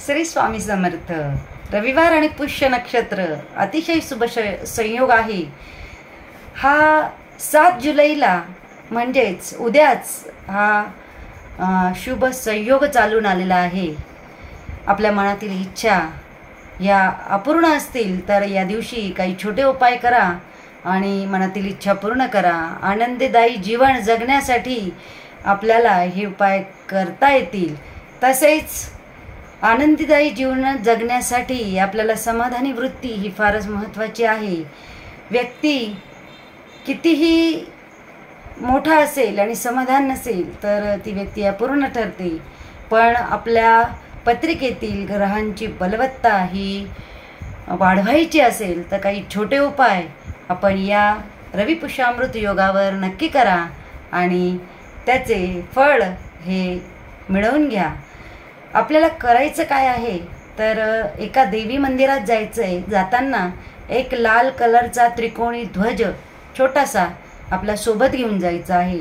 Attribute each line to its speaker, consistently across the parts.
Speaker 1: श्री स्वामी समर्थ। रविवार आणि पुष्य नक्षत्र अतिशय शुभ संयोग आहे। हा 7 जुलैला म्हणजेच उद्याच हा शुभ संयोग चालून आलेला आहे। आपल्या मनातील इच्छा या अपूर्ण असतील तर या दिवशी काही छोटे उपाय करा आणि मनातील इच्छा पूर्ण करा। आनंददायी जीवन जगण्यासाठी आपल्याला हे उपाय करता येतील। तसेच आनंददायी जीवन जगण्यासाठी आपल्याला समाधानी वृत्ती ही फारच महत्त्वाची आहे। व्यक्ती कितीही मोठा असेल आणि समाधान नसेल तर ती व्यक्ती अपूर्ण ठरते। पण आपल्या पत्रिकेतील ग्रहांची बलवत्ता ही वाढवायची असेल तर काही छोटे उपाय आपण या रवी पुष्यामृत योगावर नक्की करा आणि त्याचे फळ हे मिळवून घ्या। आपल्याला करायचं काय आहे तर एका देवी मंदिरात जायचं आहे। जाताना एक लाल कलरचा त्रिकोणी ध्वज छोटासा आपल्या सोबत घेऊन जायचा आहे।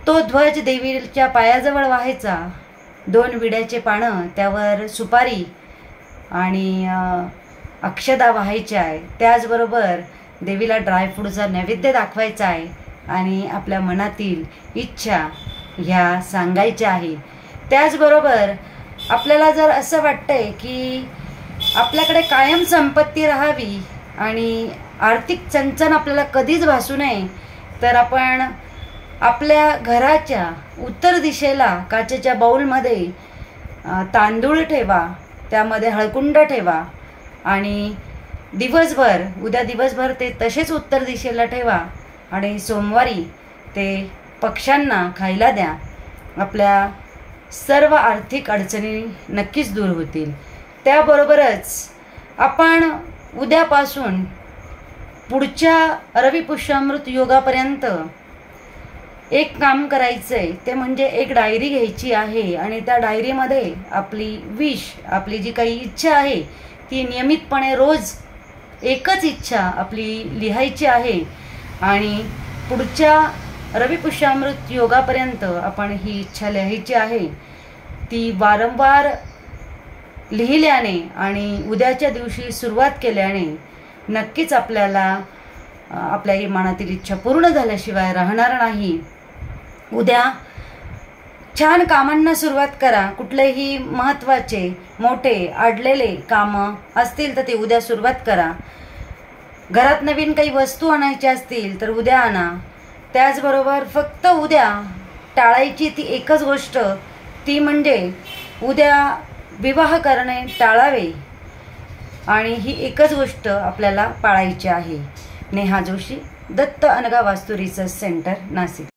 Speaker 1: तो ध्वज देवीच्या पायाजवळ वाहायचा। 2 विड्याचे पानं, त्यावर सुपारी आणि अक्षदा वाहायच्या आहे। त्याचबरोबर देवीला ड्रायफ्रूटचा नैवेद्य दाखवायचा आहे आणि आपल्या मनातील इच्छा ह्या सांगायच्या आहे। त्याचबरोबर आपल्याला जर असं वाटतंय की आपल्याकडे कायम संपत्ती राहावी आणि आर्थिक चणचण आपल्याला कधीच भासू नये तर आपण आपल्या घराच्या उत्तर दिशेला काचेच्या बाउलमध्ये तांदूळ ठेवा, त्यामध्ये हळकुंड ठेवा आणि उद्या दिवसभर ते तसेच उत्तर दिशेला ठेवा आणि सोमवारी ते पक्ष्यांना खायला द्या। आपल्या सर्व आर्थिक अडचणी नक्कीच दूर होतील। त्याबरोबरच आपण उद्यापासून पुढच्या रवी पुष्यामृत योगापर्यंत एक काम करायचं आहे, ते म्हणजे एक डायरी घ्यायची आहे आणि त्या डायरीमध्ये आपली जी काही इच्छा आहे ती नियमितपणे रोज एकच इच्छा आपली लिहायची आहे आणि पुढच्या रवी पुष्यामृत योगापर्यंत आपण ही इच्छा लिहायची आहे। ती वारंवार लिहिल्याने आणि उद्याच्या दिवशी सुरुवात केल्याने नक्कीच आपल्याला आपल्या मनातील इच्छा पूर्ण झाल्याशिवाय राहणार नाही। उद्या छान कामांना सुरुवात करा। कुठलेही महत्त्वाचे मोठे अडलेले कामं असतील तर ते उद्या सुरुवात करा। घरात नवीन काही वस्तू आणायच्या असतील तर उद्या आणा। त्याचबरोबर फक्त उद्या टाळायची ती एकच गोष्ट, ती म्हणजे उद्या विवाह करणे टाळावे आणि ही एकच गोष्ट आपल्याला पाळायची आहे। नेहा जोशी, दत्त अनगा वास्तू रिसर्च सेंटर, नाशिक।